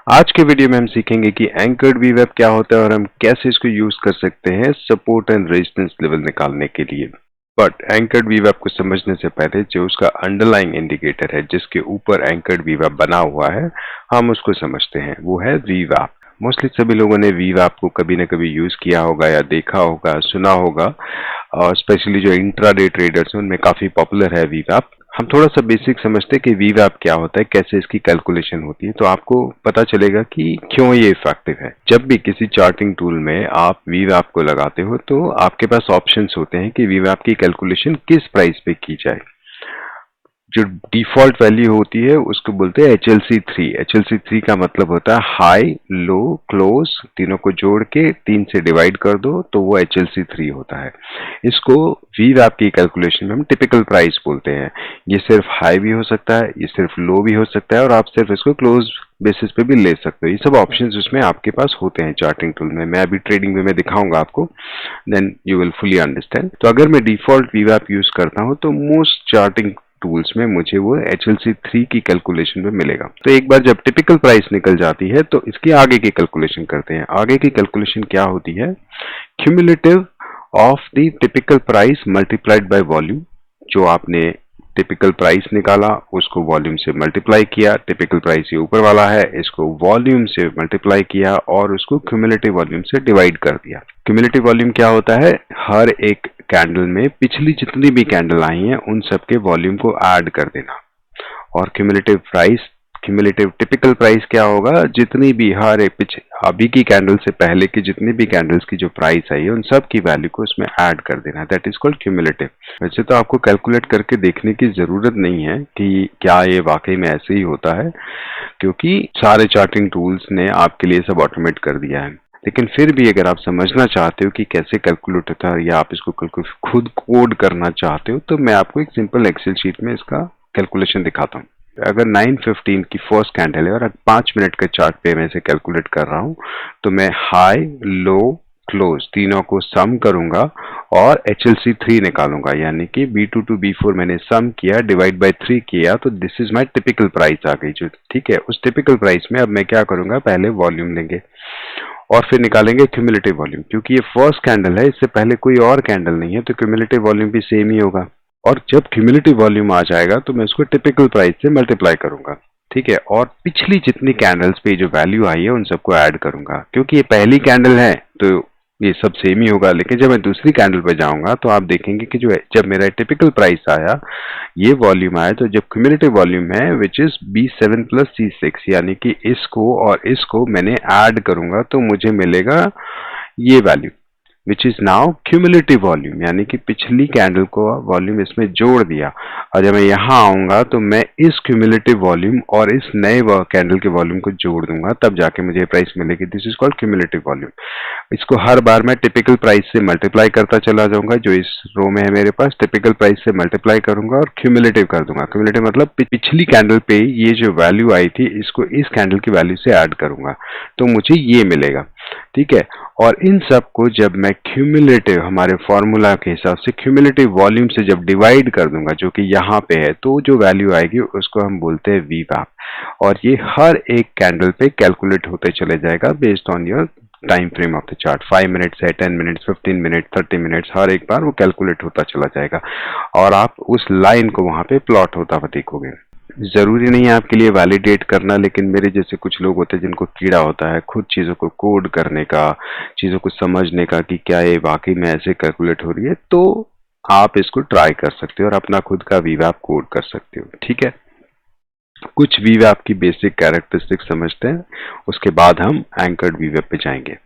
आज के वीडियो में हम सीखेंगे कि एंकर्ड वीवेब क्या होता है और हम कैसे इसको यूज कर सकते हैं सपोर्ट एंड रेजिस्टेंस लेवल निकालने के लिए। बट एंकर्ड वीवेब को समझने से पहले जो उसका अंडरलाइंग इंडिकेटर है जिसके ऊपर एंकर्ड वीवेब बना हुआ है हम उसको समझते हैं, वो है वीवेब। मोस्टली सभी लोगों ने वीवेब को कभी न कभी यूज किया होगा या देखा होगा, सुना होगा, और स्पेशली जो इंट्राडे ट्रेडर्स हैं उनमें काफी पॉपुलर है वीवेब। हम थोड़ा सा बेसिक समझते हैं कि वीवेब क्या होता है, कैसे इसकी कैलकुलेशन होती है, तो आपको पता चलेगा कि क्यों ये इफेक्टिव है। जब भी किसी चार्टिंग टूल में आप वीवेब को लगाते हो तो आपके पास ऑप्शंस होते हैं कि वीवेब की कैलकुलेशन किस प्राइस पे की जाए। जो डिफॉल्ट वैल्यू होती है उसको बोलते हैं HLC3। HLC3 का मतलब होता है हाई, लो, क्लोज, तीनों को जोड़ के 3 से डिवाइड कर दो तो वो HLC3 होता है। इसको वीवेब की कैलकुलेशन में हम टिपिकल प्राइस बोलते हैं। ये सिर्फ हाई भी हो सकता है, ये सिर्फ लो भी हो सकता है, और आप सिर्फ इसको क्लोज बेसिस पे भी ले सकते हो। ये सब ऑप्शंस उसमें आपके पास होते हैं चार्टिंग टूल में। मैं अभी ट्रेडिंग में दिखाऊंगा आपको, then you will fully understand. तो अगर मैं डिफॉल्ट वीवेब यूज करता हूँ तो मोस्ट चार्टिंग टूल्स में मुझे वो HLC3 की कैलकुलेशन में मिलेगा। तो एक बार जब टिपिकल प्राइस निकल जाती है तो इसकी आगे की कैलकुलेशन करते हैं। आगे की कैलकुलेशन क्या होती है? Cumulative of the typical price multiplied by volume. जो आपने टिपिकल प्राइस निकाला उसको वॉल्यूम से मल्टीप्लाई किया, टिपिकल प्राइस ये ऊपर वाला है, इसको वॉल्यूम से मल्टीप्लाई किया और उसको क्यूमुलेटिव वॉल्यूम से डिवाइड कर दिया। क्यूमुलेटिव वॉल्यूम क्या होता है? हर एक कैंडल में पिछली जितनी भी कैंडल आई हैं उन सबके वॉल्यूम को ऐड कर देना। और cumulative price, cumulative typical price क्या होगा? जितनी भी हर एक अभी की कैंडल से पहले की जितनी भी कैंडल्स की जो प्राइस आई है उन सब की वैल्यू को उसमें ऐड कर देना। That is called cumulative. वैसे तो आपको कैलकुलेट करके देखने की जरूरत नहीं है कि क्या ये वाकई में ऐसे ही होता है, क्योंकि सारे चार्टिंग टूल्स ने आपके लिए सब ऑटोमेट कर दिया है। लेकिन फिर भी अगर आप समझना चाहते हो कि कैसे कैलकुलेट होता है या आप इसको खुद कोड करना चाहते हो तो मैं आपको एक सिंपल एक्सेल शीट में इसका कैलकुलेशन दिखाता हूँ। अगर 9:15 की फर्स्ट कैंडल है और 5 मिनट के चार्ट पे मैं इसे कैलकुलेट कर रहा हूँ तो मैं हाई, लो, क्लोज तीनों को सम करूंगा और HLC3 निकालूंगा, यानी कि B2 to B4 मैंने सम किया, डिवाइड बाय 3 किया, तो this is my typical price आ गई। जो ठीक है, उस टिपिकल प्राइस में अब मैं क्या करूंगा? पहले वॉल्यूम लेंगे और फिर निकालेंगे क्यूमुलेटिव वॉल्यूम। क्योंकि ये फर्स्ट कैंडल है, इससे पहले कोई और कैंडल नहीं है, तो क्यूमुलेटिव वॉल्यूम भी सेम ही होगा। और जब क्यूमुलेटिव वॉल्यूम आ जाएगा तो मैं उसको टिपिकल प्राइस से मल्टीप्लाई करूंगा। ठीक है, और पिछली जितनी कैंडल्स पे जो वैल्यू आई है उन सबको ऐड करूंगा। क्योंकि ये पहली कैंडल है तो ये सब सेम ही होगा, लेकिन जब मैं दूसरी कैंडल पे जाऊंगा तो आप देखेंगे कि जो है जब मेरा टिपिकल प्राइस आया, ये वॉल्यूम आया, तो जब क्यूमुलेटिव वॉल्यूम है which is B7 plus C6, यानी कि इसको और इसको मैंने ऐड करूंगा तो मुझे मिलेगा ये value which is now cumulative volume, यानी कि पिछली कैंडल को वॉल्यूम इसमें जोड़ दिया। और जब मैं यहाँ आऊंगा तो मैं इस क्यूमुलेटिव वॉल्यूम और इस नए कैंडल के वॉल्यूम को जोड़ दूंगा, तब जाके मुझे प्राइस मिलेगी। This is called cumulative volume. इसको हर बार मैं टिपिकल प्राइस से मल्टीप्लाई करता चला जाऊंगा। जो इस रो में है मेरे पास, टिपिकल प्राइस से मल्टीप्लाई करूंगा और क्यूमुलेटिव कर दूंगा। क्यूमुलेटिव मतलब पिछली कैंडल पे ये जो वैल्यू आई थी इसको इस कैंडल की वैल्यू से ऐड करूंगा तो मुझे ये मिलेगा। ठीक है, और इन सब को जब मैं क्यूमुलेटिव, हमारे फॉर्मूला के हिसाब से क्यूमुलेटिव वॉल्यूम से जब डिवाइड कर दूंगा, जो कि यहाँ पे है, तो जो वैल्यू आएगी उसको हम बोलते हैं वीवेब। और ये हर एक कैंडल पे कैलकुलेट होते चले जाएगा based on your time frame of the chart. 5 minutes है, 10 मिनट्स, 15 मिनट, 30 मिनट्स, हर एक बार वो कैलकुलेट होता चला जाएगा और आप उस लाइन को वहां पे प्लॉट होता हुआ देखोगे। जरूरी नहीं है आपके लिए वैलिडेट करना, लेकिन मेरे जैसे कुछ लोग होते हैं जिनको कीड़ा होता है खुद चीजों को कोड करने का, चीजों को समझने का कि क्या ये वाकई में ऐसे कैलकुलेट हो रही है, तो आप इसको ट्राई कर सकते हो और अपना खुद का वीवेब कोड कर सकते हो। ठीक है, कुछ वीवेब की बेसिक कैरेक्टरिस्टिक समझते हैं, उसके बाद हम एंकर्ड वीवेब पे जाएंगे।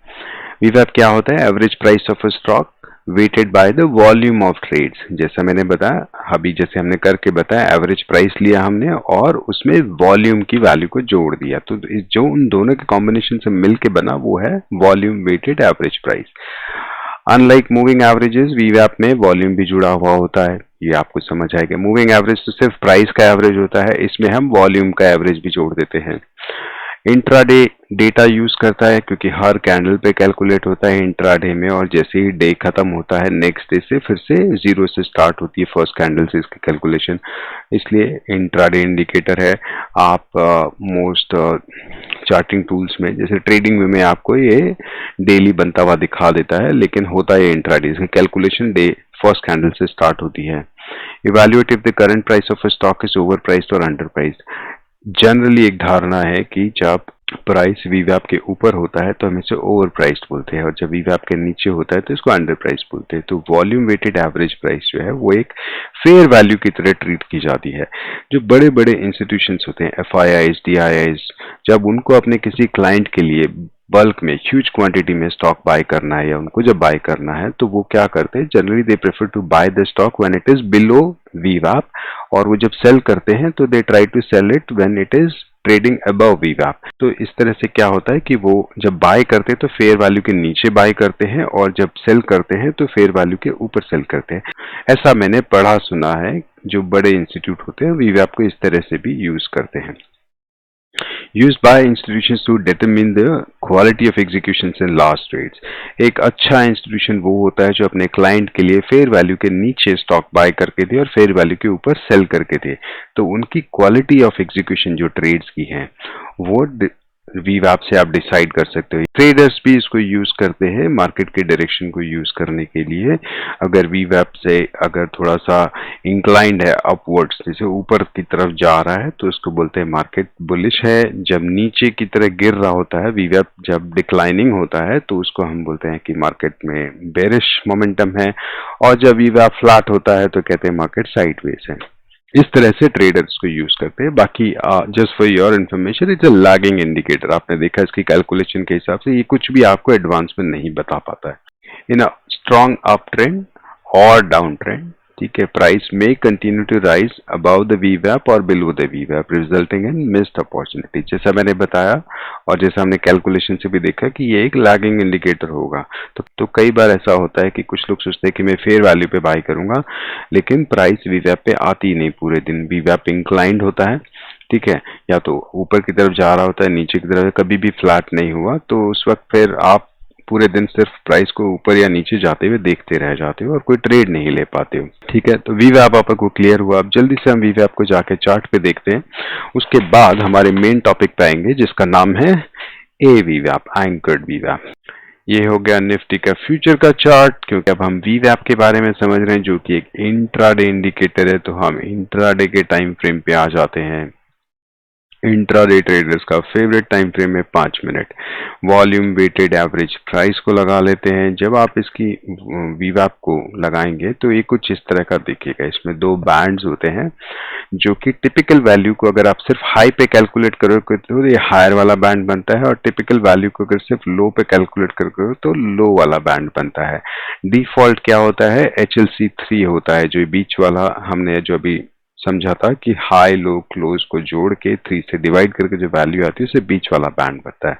वीवेब क्या होता है? Average price of a stock weighted by the volume of trades. जैसा मैंने बताया अभी, जैसे हमने करके बताया, एवरेज प्राइस लिया हमने और उसमें वॉल्यूम की वैल्यू को जोड़ दिया, तो जो उन दोनों के कॉम्बिनेशन से मिलके बना वो है volume weighted average price. Unlike moving averages, वीवेब में वॉल्यूम भी जुड़ा हुआ होता है, ये आपको समझ आएगा। मूविंग एवरेज तो सिर्फ प्राइस का एवरेज होता है, इसमें हम वॉल्यूम का एवरेज भी जोड़ देते हैं। इंट्राडे डेटा यूज करता है क्योंकि हर कैंडल पे कैलकुलेट होता है इंट्राडे में, और जैसे ही डे खत्म होता है नेक्स्ट डे से फिर से जीरो से स्टार्ट होती है फर्स्ट कैंडल से इसकी कैलकुलेशन, इसलिए इंट्राडे इंडिकेटर है। आप मोस्ट चार्टिंग टूल्स में जैसे ट्रेडिंग में आपको ये डेली बनता हुआ दिखा देता है, लेकिन होता है इंट्राडे, इसकी कैलकुलेशन डे फर्स्ट कैंडल से स्टार्ट होती है। Evaluate if the current price of a stock is over priced और अंडर प्राइस्ड। जनरली एक धारणा है कि जब प्राइस वीवैप के ऊपर होता है तो हम इसे ओवर प्राइस्ड बोलते हैं, और जब वीवैप के नीचे होता है तो इसको अंडर प्राइस बोलते हैं। तो वॉल्यूम वेटेड एवरेज प्राइस जो है वो एक फेयर वैल्यू की तरह ट्रीट की जाती है। जो बड़े बड़े इंस्टीट्यूशंस होते हैं, एफआईआईज, डीआईआईज, जब उनको अपने किसी क्लाइंट के लिए बल्क में ह्यूज क्वांटिटी में स्टॉक बाय करना है, या उनको जब बाय करना है तो वो क्या करते हैं, generally they prefer to buy the stock when it is below वीवैप, और वो जब सेल करते हैं तो they try to sell it when it is trading above वीवैप। तो इस तरह से क्या होता है कि वो जब बाय करते हैं तो फेयर वैल्यू के नीचे बाय करते हैं, और जब सेल करते हैं तो फेयर वैल्यू के ऊपर सेल करते हैं। ऐसा मैंने पढ़ा सुना है। जो बड़े इंस्टीट्यूट होते हैं वीवैप को इस तरह से भी यूज करते हैं। Used by institutions to determine the quality of executions in large trades। एक अच्छा इंस्टीट्यूशन वो होता है जो अपने क्लाइंट के लिए फेयर वैल्यू के नीचे स्टॉक बाय करके दे और फेयर वैल्यू के ऊपर सेल करके दे, तो उनकी क्वालिटी ऑफ एग्जीक्यूशन जो ट्रेड्स की है वो वीवैप से आप डिसाइड कर सकते हो। ट्रेडर्स भी इसको यूज करते हैं मार्केट के डायरेक्शन को यूज करने के लिए। अगर वीवैप से अगर थोड़ा सा इंक्लाइंड है अपवर्ड्स, जैसे ऊपर की तरफ जा रहा है, तो उसको बोलते हैं मार्केट बुलिश है। जब नीचे की तरह गिर रहा होता है वीवैप, जब डिक्लाइनिंग होता है, तो उसको हम बोलते हैं कि मार्केट में बेरिश मोमेंटम है। और जब वीवैप फ्लैट होता है तो कहते हैं मार्केट साइडवेज है। इस तरह से ट्रेडर्स को यूज करते हैं। बाकी just for your information, it's a lagging indicator. आपने देखा इसकी कैलकुलेशन के हिसाब से ये कुछ भी आपको एडवांस में नहीं बता पाता है। In a strong up trend और डाउन ट्रेंड, ठीक है, प्राइस में continue to rise above the वीवैप और बिलो द वीवैप, रिजल्टिंग इन मिस्ड अपॉर्चुनिटी। जैसा मैंने बताया और जैसा हमने कैलकुलेशन से भी देखा कि ये एक लैगिंग इंडिकेटर होगा। तो कई बार ऐसा होता है कि कुछ लोग सोचते हैं कि मैं फेयर वैल्यू पे बाय करूंगा, लेकिन प्राइस वीवैप पे आती ही नहीं पूरे दिन। वीवैप इंक्लाइंड होता है, ठीक है, या तो ऊपर की तरफ जा रहा होता है, नीचे की तरफ कभी भी फ्लैट नहीं हुआ, तो उस वक्त फिर आप पूरे दिन सिर्फ प्राइस को ऊपर या नीचे जाते हुए देखते रह जाते हो और कोई ट्रेड नहीं ले पाते हो। ठीक है, तो वीवैप आपको क्लियर हुआ। अब जल्दी से हम वीवैप को जाके चार्ट पे देखते हैं, उसके बाद हमारे मेन टॉपिक पे आएंगे जिसका नाम है ए वीवैप, एंकर्ड वीवैप। ये हो गया निफ्टी का फ्यूचर का चार्ट। क्योंकि अब हम वीवैप के बारे में समझ रहे हैं जो कि एक इंट्राडे इंडिकेटर है, तो हम इंट्राडे के टाइम फ्रेम पे आ जाते हैं। इंट्राडे ट्रेडर्स का फेवरेट टाइम फ्रेम है 5 minute. Volume weighted average price को लगा लेते हैं। जब आप इसकी वीवैप को लगाएंगे तो ये कुछ इस तरह का दिखेगा। इसमें 2 बैंड्स होते हैं जो कि टिपिकल वैल्यू को अगर आप सिर्फ हाई पे कैलकुलेट करोगे तो ये हायर वाला बैंड बनता है, और टिपिकल वैल्यू को अगर सिर्फ लो पे कैलकुलेट करोगे तो लो वाला बैंड बनता है। डिफॉल्ट क्या होता है, HLC3 होता है, जो बीच वाला हमने जो अभी समझा था कि हाई लो क्लोज को जोड़ के 3 से डिवाइड करके जो वैल्यू आती है उसे बीच वाला बैंड बनता है।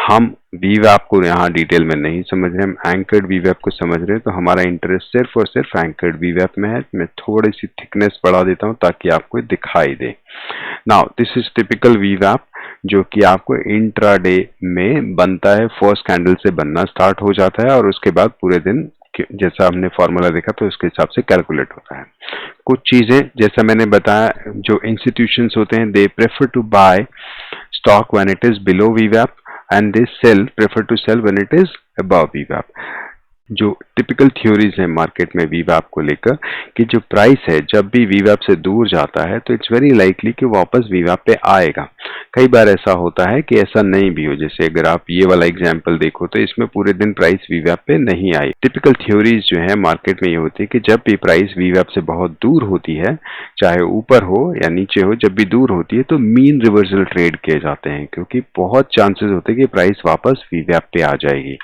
हम वीवैप को यहाँ डिटेल में नहीं समझ रहे, हम एंकर्ड वीवैप को समझ रहे हैं, तो हमारा इंटरेस्ट सिर्फ और सिर्फ एंकर्ड वीवैप में है। मैं थोड़ी सी थिकनेस बढ़ा देता हूँ ताकि आपको दिखाई दे। नाउ दिस इज टिपिकल वीवैप जो कि आपको इंट्राडे में बनता है। फर्स्ट कैंडल से बनना स्टार्ट हो जाता है और उसके बाद पूरे दिन जैसा हमने फॉर्मूला देखा तो उसके हिसाब से कैलकुलेट होता है। कुछ चीजें जैसा मैंने बताया, जो इंस्टीट्यूशंस होते हैं दे prefer to bye stock when it is below वीवैप and they prefer to cell when it is above वीवैप। जो टिपिकल थ्योरीज है मार्केट में वीवैप को लेकर कि जो प्राइस है जब भी वीवैप से दूर जाता है तो इट्स वेरी लाइकली कि वापस वीवैप पे आएगा। कई बार ऐसा होता है कि ऐसा नहीं भी हो, जैसे अगर आप ये वाला एग्जांपल देखो तो इसमें पूरे दिन प्राइस वीवैप पे नहीं आई। टिपिकल थ्योरीज जो है मार्केट में ये होती है कि जब भी प्राइस वीवैप से बहुत दूर होती है, चाहे ऊपर हो या नीचे हो, जब भी दूर होती है तो मीन रिवर्सल ट्रेड किए जाते हैं, क्योंकि बहुत चांसेस होते हैं कि प्राइस वापस वीवैप पे आ जाएगी।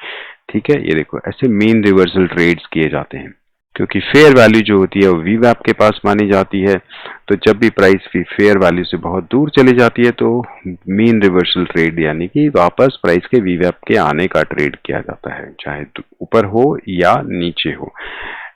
ठीक है, ये देखो ऐसे मीन रिवर्सल ट्रेड्स किए जाते हैं, क्योंकि फेयर वैल्यू जो होती है वो वीवैप के पास मानी जाती है। तो जब भी प्राइस फेयर वैल्यू से बहुत दूर चली जाती है तो मीन रिवर्सल ट्रेड यानी कि वापस प्राइस के वीवैप के आने का ट्रेड किया जाता है, चाहे ऊपर हो या नीचे हो।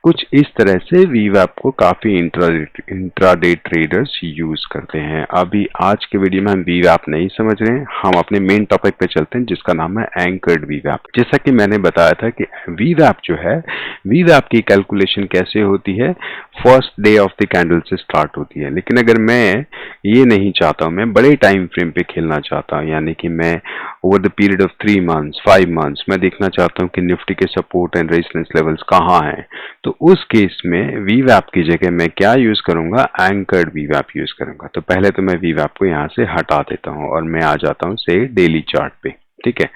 कुछ इस तरह से वीवैप को काफी इंट्राडे ट्रेडर्स यूज करते हैं। अभी आज के वीडियो में हम वीवैप नहीं समझ रहे हैं, हम अपने मेन टॉपिक पे चलते हैं जिसका नाम है एंकर्ड वीवैप। जैसा कि मैंने बताया था कि वीवैप जो है, वीवैप की कैलकुलेशन कैसे होती है, first day of the candle से स्टार्ट होती है। लेकिन अगर मैं ये नहीं चाहता हूँ, मैं बड़े टाइम फ्रेम पे खेलना चाहता हूँ, यानी कि मैं over the period of 3 months 5 months मैं देखना चाहता हूँ कि निफ्टी के सपोर्ट एंड रेजिस्टेंस लेवल्स कहाँ हैं, तो उस केस में वीवैप की जगह मैं क्या यूज करूंगा, एंकर्ड वीवैप यूज करूंगा। तो पहले तो मैं वीवैप को यहाँ से हटा देता हूँ और मैं आ जाता हूँ से डेली चार्ट पे, ठीक है,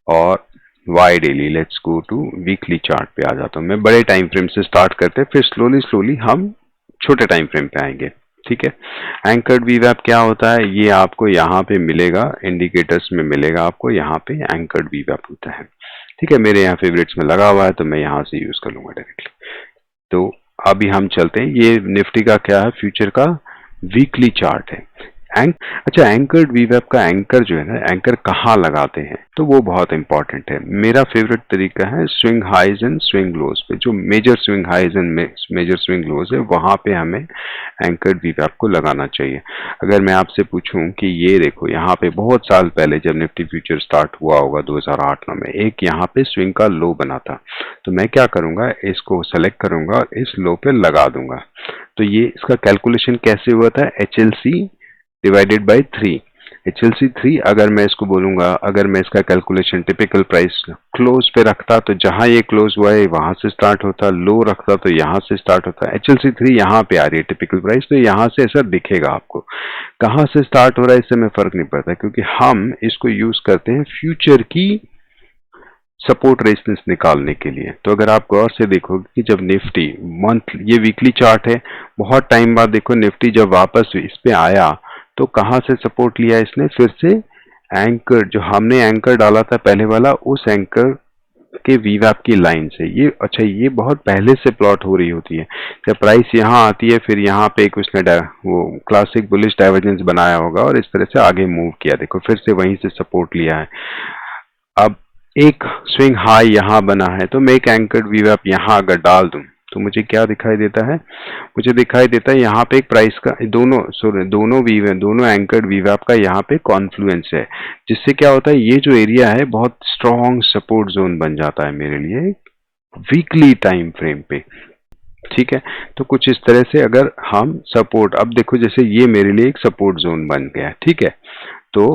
और why daily, let's go to weekly chart पे आ जाता हूँ। मैं बड़े टाइम फ्रेम से स्टार्ट करते हैं, फिर स्लोली स्लोली हम छोटे टाइम फ्रेम पे आएंगे, ठीक है। एंकर्ड वीवैप क्या होता है, ये आपको यहाँ पे मिलेगा, इंडिकेटर्स में मिलेगा आपको, यहाँ पे एंकर्ड वीवैप होता है, ठीक है। मेरे यहाँ फेवरेट्स में लगा हुआ है तो मैं यहाँ से यूज कर लूंगा डायरेक्टली। तो अभी हम चलते हैं, ये निफ्टी का क्या है, फ्यूचर का वीकली चार्ट है। अच्छा, एंकर्ड वीवैप का एंकर जो है ना, एंकर कहाँ लगाते हैं, तो वो बहुत इंपॉर्टेंट है। मेरा फेवरेट तरीका है swing highs and swing lows पे, जो major swing highs and major swing lows है, वहां पे हमें एंकर्ड वीवैप को लगाना चाहिए। अगर मैं आपसे पूछूं कि ये देखो, यहाँ पे बहुत साल पहले जब निफ्टी फ्यूचर स्टार्ट हुआ होगा 2008-9 में, एक यहाँ पे स्विंग का लो बना था, तो मैं क्या करूंगा, इसको सेलेक्ट करूंगा और इस लो पे लगा दूंगा। तो ये इसका कैलकुलेशन कैसे हुआ था, HLC डिवाइडेड बाई 3, HLC 3। अगर मैं इसको बोलूंगा, अगर मैं इसका कैलकुलेशन टिपिकल प्राइस क्लोज पे रखता तो जहां ये क्लोज हुआ है वहां से स्टार्ट होता, लो रखता तो यहां से स्टार्ट होता। HLC 3 यहाँ पे आ रही है टिपिकल प्राइस, तो यहाँ से ऐसा दिखेगा आपको। कहाँ से स्टार्ट हो रहा है इससे में फर्क नहीं पड़ता, क्योंकि हम इसको यूज करते हैं फ्यूचर की सपोर्ट रेजिस्टेंस निकालने के लिए। तो अगर आप गौर से देखोगे कि जब निफ्टी मंथ, ये वीकली चार्ट है, बहुत टाइम बाद देखो निफ्टी जब वापस इस पे आया तो कहां से सपोर्ट लिया इसने, फिर से एंकर, जो हमने एंकर डाला था पहले वाला, उस एंकर के वीवैप की लाइन से। ये अच्छा, ये बहुत पहले से प्लॉट हो रही होती है। जब प्राइस यहाँ आती है, फिर यहाँ पे एक उसने वो क्लासिक बुलिश डाइवर्जेंस बनाया होगा और इस तरह से आगे मूव किया, देखो फिर से वहीं से सपोर्ट लिया है। अब एक स्विंग हाई यहाँ बना है, तो मैं एक एंकर्ड वीवैप यहाँ अगर डाल दूं तो मुझे क्या दिखाई देता है, मुझे दिखाई देता है यहाँ पे एक प्राइस का दोनों एंकर्ड वीवैप का यहाँ पे कॉन्फ्लुएंस है, जिससे क्या होता है, ये जो एरिया है बहुत स्ट्रॉन्ग सपोर्ट जोन बन जाता है मेरे लिए वीकली टाइम फ्रेम पे, ठीक है। तो कुछ इस तरह से अगर हम सपोर्ट, अब देखो जैसे ये मेरे लिए एक सपोर्ट जोन बन गया, ठीक है। तो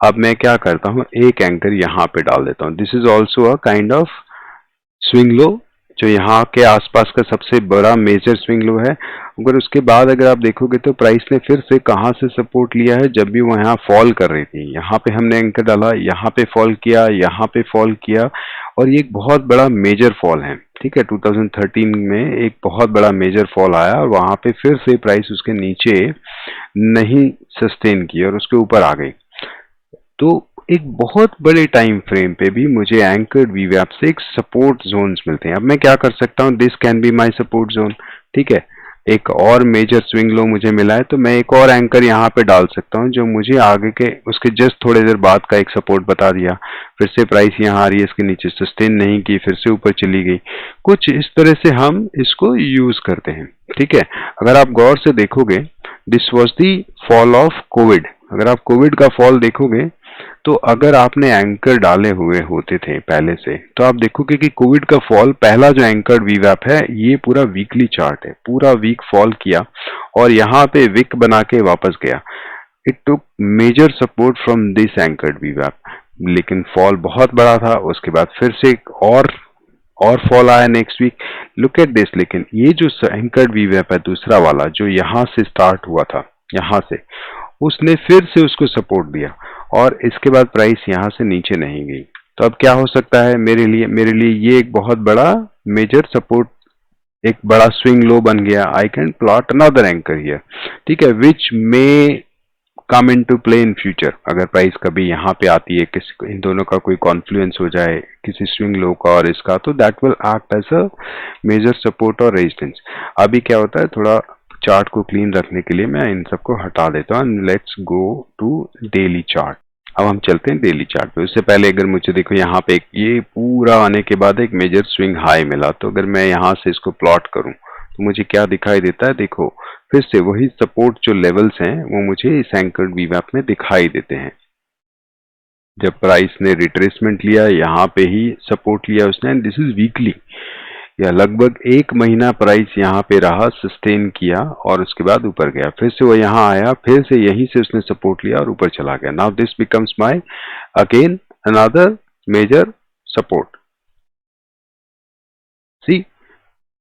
अब मैं क्या करता हूँ, एक एंकर यहाँ पे डाल देता हूँ। This is also a kind of swing low, जो यहाँ के आसपास का सबसे बड़ा मेजर स्विंग लो है। अगर उसके बाद अगर आप देखोगे तो प्राइस ने फिर से कहाँ से सपोर्ट लिया है, जब भी वो यहाँ फॉल कर रही थी, यहाँ पे हमने एंकर डाला, यहाँ पे फॉल किया, यहाँ पे फॉल किया, और ये एक बहुत बड़ा मेजर फॉल है, ठीक है। 2013 में एक बहुत बड़ा मेजर फॉल आया और वहां पे फिर से प्राइस उसके नीचे नहीं सस्टेन की और उसके ऊपर आ गई। तो एक बहुत बड़े टाइम फ्रेम पे भी मुझे एंकर्ड वीवैप से एक सपोर्ट जोन्स मिलते हैं। अब मैं क्या कर सकता हूँ, this can be my support zone, ठीक है। एक और मेजर स्विंग लो मुझे मिला है, तो मैं एक और एंकर यहाँ पे डाल सकता हूँ जो मुझे आगे के उसके जस्ट थोड़ी देर बाद का एक सपोर्ट बता दिया। फिर से प्राइस यहाँ आ रही है, इसके नीचे सस्टेन नहीं की, फिर से ऊपर चली गई। कुछ इस तरह से हम इसको यूज करते हैं, ठीक है। अगर आप गौर से देखोगे, this was the fall of Covid. अगर आप कोविड का फॉल देखोगे, तो अगर आपने एंकर डाले हुए होते थे पहले से, तो आप देखोगे कि कोविड का फॉल, पहला जो एंकर्ड वीवैप है, ये पूरा वीकली चार्ट है, पूरा वीक फॉल किया और यहाँ पे विक बना के वापस गया। It took major support from this anchored वीवैप, लेकिन फॉल बहुत बड़ा था। उसके बाद फिर से एक और फॉल आया next week. Look at this, लेकिन ये जो एंकर्ड वीवैप है दूसरा वाला, जो यहाँ से स्टार्ट हुआ था, यहाँ से उसने फिर से उसको सपोर्ट दिया और इसके बाद प्राइस यहाँ से नीचे नहीं गई। तो अब क्या हो सकता है मेरे लिए ये एक बहुत बड़ा मेजर सपोर्ट, एक बड़ा स्विंग लो बन गया। I can plot another anchor here, ठीक है, विच मे कम इन टू प्ले इन फ्यूचर। अगर प्राइस कभी यहाँ पे आती है, किसी इन दोनों का कोई कॉन्फ्लुएंस हो जाए, किसी स्विंग लो का और इसका, तो that will act as a major support और रेजिस्टेंस। अभी क्या होता है, थोड़ा चार्ट को क्लीन रखने के लिए मैं इन सबको हटा देता हूँ। Let's go to daily chart. अब हम चलते हैं डेली चार्ट पे। उससे पहले अगर मुझे देखो यहाँ पे ये पूरा आने के बाद एक मेजर स्विंग हाई मिला, तो अगर मैं यहाँ से इसको प्लॉट करूं तो मुझे क्या दिखाई देता है, देखो फिर से वही सपोर्ट जो लेवल्स हैं वो मुझे इस एंकर्ड वीवैप में दिखाई देते हैं। जब प्राइस ने रिट्रेसमेंट लिया, यहाँ पे ही सपोर्ट लिया उसने, एंड दिस इज वीकली, या लगभग एक महीना प्राइस यहाँ पे रहा, सस्टेन किया और उसके बाद ऊपर गया, फिर से वो यहाँ आया, फिर से यहीं से उसने सपोर्ट लिया और ऊपर चला गया। Now this becomes my again another major support. See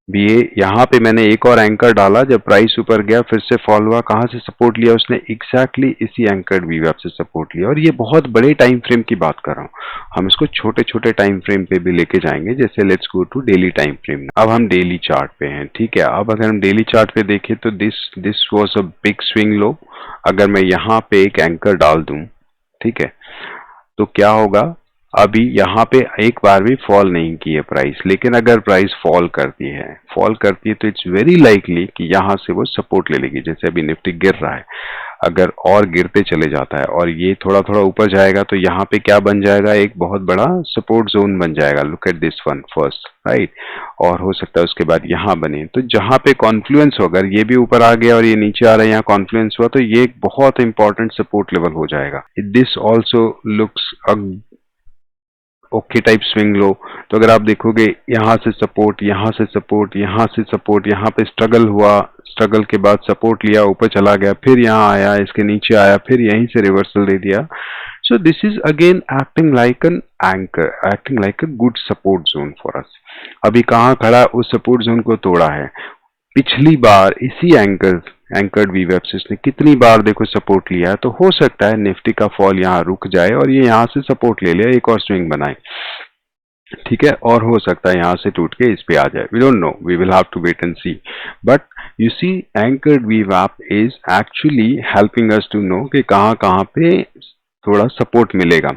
ये यहाँ पे मैंने एक और एंकर डाला, जब प्राइस ऊपर गया फिर से फॉल हुआ, कहाँ से सपोर्ट लिया उसने, एग्जैक्टली इसी एंकर्ड वीवैप से सपोर्ट लिया। और ये बहुत बड़े टाइम फ्रेम की बात कर रहा हूँ, हम इसको छोटे छोटे टाइम फ्रेम पे भी लेके जाएंगे। जैसे let's go to daily time frame. अब हम डेली चार्ट पे हैं, ठीक है। अब अगर हम डेली चार्ट पे देखें तो this was a big swing low. अगर मैं यहाँ पे एक एंकर डाल दूं, ठीक है, तो क्या होगा, अभी यहाँ पे एक बार भी फॉल नहीं की है प्राइस, लेकिन अगर प्राइस फॉल करती है तो इट्स वेरी लाइकली कि यहाँ से वो सपोर्ट ले लेगी। जैसे अभी निफ्टी गिर रहा है, अगर और गिरते चले जाता है और ये थोड़ा थोड़ा ऊपर जाएगा तो यहाँ पे क्या बन जाएगा, एक बहुत बड़ा सपोर्ट जोन बन जाएगा। Look at this one first, right. और हो सकता है उसके बाद यहाँ बने, तो जहाँ पे कॉन्फ्लुएंस हो, अगर ये भी ऊपर आ गया और ये नीचे आ रहा है, यहाँ कॉन्फ्लुएंस हुआ, तो ये एक बहुत इंपॉर्टेंट सपोर्ट लेवल हो जाएगा। This also looks okay type swing low. तो अगर आप देखोगे यहाँ से सपोर्ट, यहाँ से सपोर्ट, यहाँ से सपोर्ट, यहाँ पे स्ट्रगल हुआ, स्ट्रगल के बाद सपोर्ट लिया, ऊपर चला गया, फिर यहाँ आया, इसके नीचे आया, फिर यहीं से रिवर्सल दे दिया। So this is again acting like an anchor, acting like a good support zone for us. अभी कहाँ खड़ा, उस सपोर्ट जोन को तोड़ा है। पिछली बार इसी एंकर्ड वीवैप से इसने कितनी बार देखो सपोर्ट लिया है, तो हो सकता है निफ्टी का फॉल यहाँ रुक जाए और ये यहाँ से सपोर्ट ले ले, एक और स्विंग बनाए, ठीक है। और हो सकता है यहाँ से टूट के इस पे आ जाए, we don't know, we will have to wait and see. But you see anchored वीवैप is actually helping us to know कि कहाँ कहाँ पे थोड़ा सपोर्ट मिलेगा।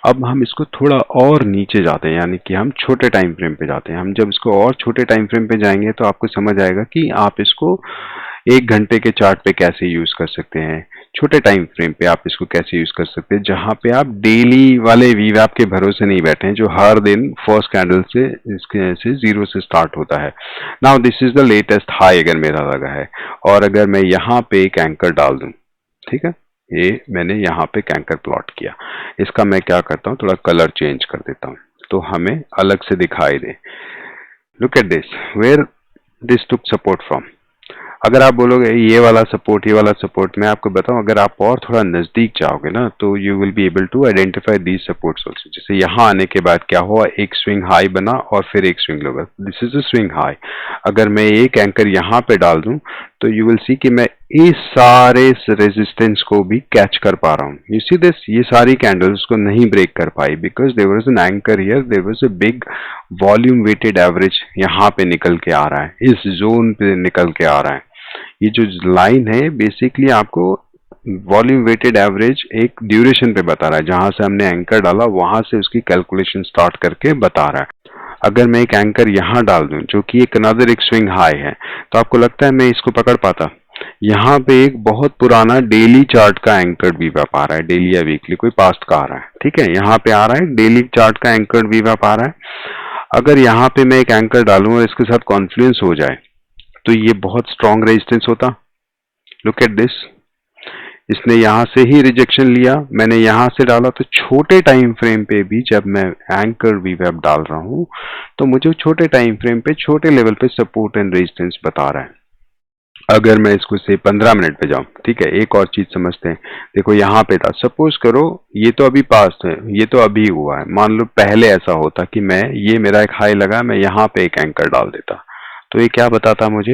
अब हम इसको थोड़ा और नीचे जाते हैं, यानी कि हम छोटे टाइम फ्रेम पे जाते हैं। हम जब इसको और छोटे टाइम फ्रेम पे जाएंगे तो आपको समझ आएगा कि आप इसको एक घंटे के चार्ट पे कैसे यूज कर सकते हैं, छोटे टाइम फ्रेम पे आप इसको कैसे यूज कर सकते हैं, जहां पे आप डेली वाले वीवैप के भरोसे नहीं बैठे हैं जो हर दिन फर्स्ट कैंडल से इसके से जीरो से स्टार्ट होता है। Now this is the latest high अगर मेरा लगा है, और अगर मैं यहाँ पे एक एंकर डाल दूं, ठीक है, ये मैंने यहाँ पे एक एंकर प्लॉट किया, इसका मैं क्या करता हूँ, थोड़ा कलर चेंज कर देता हूँ तो हमें अलग से दिखाई दे। Look at this, where this took support from. अगर आप बोलोगे ये वाला सपोर्ट, ये वाला सपोर्ट, मैं आपको बताऊं, अगर आप और थोड़ा नजदीक जाओगे ना तो you will be able to identify these supports also. जैसे यहाँ आने के बाद क्या हुआ, एक स्विंग हाई बना और फिर एक swing lower, this is a swing high. अगर मैं एक एंकर यहाँ पे डाल दूं तो यू विल सी कि मैं इस सारे रेजिस्टेंस को भी कैच कर पा रहा हूँ। यू सी दिस, ये सारी कैंडल्स को नहीं ब्रेक कर पाई because there was an anchor here, there was a big volume weighted average यहाँ पे निकल के आ रहा है, इस जोन पे निकल के आ रहा है। ये जो लाइन है बेसिकली आपको वॉल्यूम वेटेड एवरेज एक ड्यूरेशन पे बता रहा है, जहां से हमने एंकर डाला वहां से उसकी कैलकुलेशन स्टार्ट करके बता रहा है। अगर मैं एक एंकर यहाँ डाल दूं जो कि एक अनदर एक स्विंग हाई है, तो आपको लगता है मैं इसको पकड़ पाता? यहाँ पे एक बहुत पुराना डेली चार्ट का एंकर्ड वीवैप आ रहा है, डेली या वीकली, कोई पास्ट का आ रहा है, ठीक है, यहाँ पे आ रहा है डेली चार्ट का एंकर्ड वीवैप आ रहा है। अगर यहाँ पे मैं एक एंकर डालूं और इसके साथ कॉन्फ्लुएंस हो जाए तो ये बहुत स्ट्रॉन्ग रेजिस्टेंस होता। लुक एट दिस, इसने यहां से ही रिजेक्शन लिया, मैंने यहां से डाला, तो छोटे टाइम फ्रेम पे भी जब मैं एंकर वीवैप डाल रहा हूं तो मुझे छोटे टाइम फ्रेम पे छोटे लेवल पे सपोर्ट एंड रेजिस्टेंस बता रहा है। अगर मैं इसको से 15 मिनट पे जाऊं, ठीक है, एक और चीज समझते हैं। देखो यहाँ पे था, सपोज करो ये तो अभी पास्ट है, ये तो अभी हुआ है, मान लो पहले ऐसा होता कि मैं, ये मेरा एक हाई लगा, मैं यहाँ पे एक एंकर डाल देता, तो ये क्या बताता मुझे?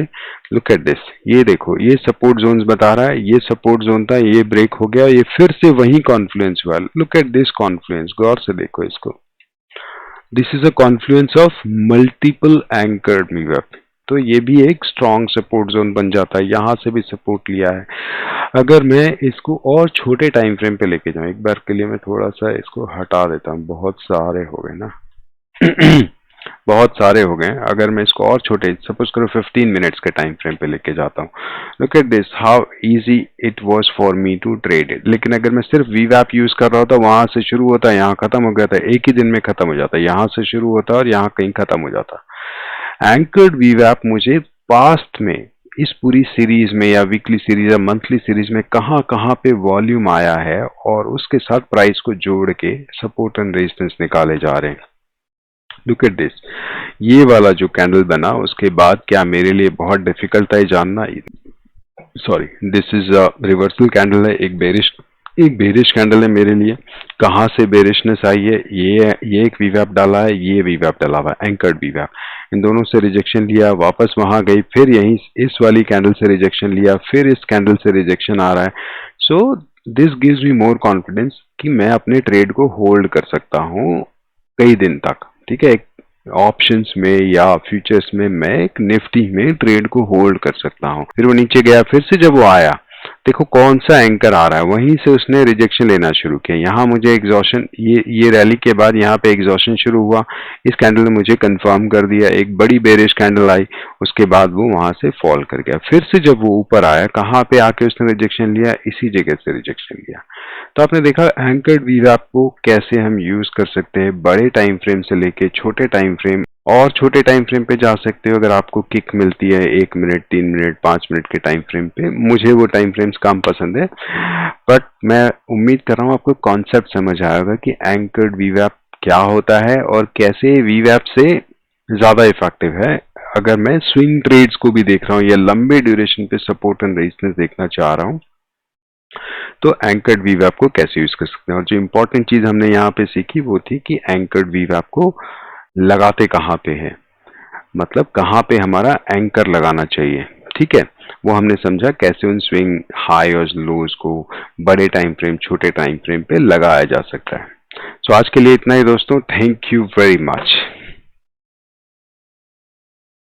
लुक एट दिस, ये देखो, ये सपोर्ट जोन्स बता रहा है, ये सपोर्ट जोन था, ये ब्रेक हो गया, ये फिर से वही कॉन्फ्लुएंस हुआ। लुक एट दिस कॉन्फ्लुएंस, गौर से देखो इसको, this is a confluence of multiple anchored वीवैप। तो ये भी एक स्ट्रॉन्ग सपोर्ट जोन बन जाता है, यहां से भी सपोर्ट लिया है। अगर मैं इसको और छोटे टाइम फ्रेम पे लेके जाऊं, एक बार के लिए मैं थोड़ा सा इसको हटा देता हूं, बहुत सारे हो गए ना बहुत सारे हो गए। अगर मैं इसको और छोटे, सपोज करो 15 मिनट्स के टाइम फ्रेम पे लेके जाता हूँ, look at this how easy it was for me to trade it. लेकिन अगर मैं सिर्फ वीवैप यूज कर रहा होता, वहां से शुरू होता, यहाँ खत्म हो गया था, एक ही दिन में खत्म हो जाता, यहाँ से शुरू होता और यहाँ कहीं खत्म हो जाता। एंकर्ड वीवैप मुझे पास्ट में इस पूरी सीरीज में या वीकली सीरीज या मंथली सीरीज में कहाँ कहाँ पे वॉल्यूम आया है और उसके साथ प्राइस को जोड़ के सपोर्ट एंड रेजिस्टेंस निकाले जा रहे हैं। लुक एट दिस, ये वाला जो कैंडल बना उसके बाद क्या मेरे लिए बहुत डिफिकल्ट है जानना। Sorry, this is a reversal candle है, एक बेरिश कैंडल है मेरे लिए। कहाँ से बेरिशनेस आई है, ये एक वीवैप डाला है, ये वीवैप डाला हुआ है, एंकर्ड वीवैप। इन दोनों से रिजेक्शन लिया, वापस वहां गई, फिर यहीं इस वाली कैंडल से रिजेक्शन लिया, फिर इस कैंडल से रिजेक्शन आ रहा है। So this gives me more confidence कि मैं अपने ट्रेड को होल्ड कर सकता हूँ कई दिन तक। ठीक है, ऑप्शंस में या फ्यूचर्स में मैं एक निफ्टी में ट्रेड को होल्ड कर सकता हूँ। फिर वो नीचे गया, फिर से जब वो आया, देखो कौन सा एंकर आ रहा है, वहीं से उसने रिजेक्शन लेना शुरू किया। यहाँ मुझे एग्जॉशन, ये रैली के बाद यहाँ पे एग्जॉशन शुरू हुआ, इस कैंडल ने मुझे कंफर्म कर दिया, एक बड़ी बेरिश कैंडल आई, उसके बाद वो वहां से फॉल कर गया। फिर से जब वो ऊपर आया, कहाँ पे आके उसने रिजेक्शन लिया, इसी जगह से रिजेक्शन लिया। तो आपने देखा एंकर्ड वीवैप को कैसे हम यूज कर सकते हैं, बड़े टाइम फ्रेम से लेके छोटे टाइम फ्रेम, और छोटे टाइम फ्रेम पे जा सकते हो अगर आपको किक मिलती है 1 मिनट, 3 मिनट, 5 मिनट के टाइम फ्रेम पे। मुझे वो टाइम फ्रेम्स कम पसंद है, बट मैं उम्मीद कर रहा हूँ आपको कॉन्सेप्ट समझ आएगा कि एंकर्ड वीवैप क्या होता है और कैसे वीवैप से ज्यादा इफेक्टिव है। अगर मैं स्विंग ट्रेड्स को भी देख रहा हूँ या लंबे ड्यूरेशन पे सपोर्ट एंड रेजिस्टेंस देखना चाह रहा हूँ, तो एंकर्ड वीवैप को कैसे यूज कर सकते हैं। और जो इंपॉर्टेंट चीज हमने यहाँ पे सीखी वो थी कि एंकर्ड वीवैप को लगाते कहाँ पे है, मतलब कहाँ पे हमारा एंकर लगाना चाहिए। ठीक है, वो हमने समझा कैसे उन स्विंग हाई और लोज को बड़े टाइम फ्रेम, छोटे टाइम फ्रेम पे लगाया जा सकता है। सो आज के लिए इतना ही दोस्तों, थैंक यू वेरी मच।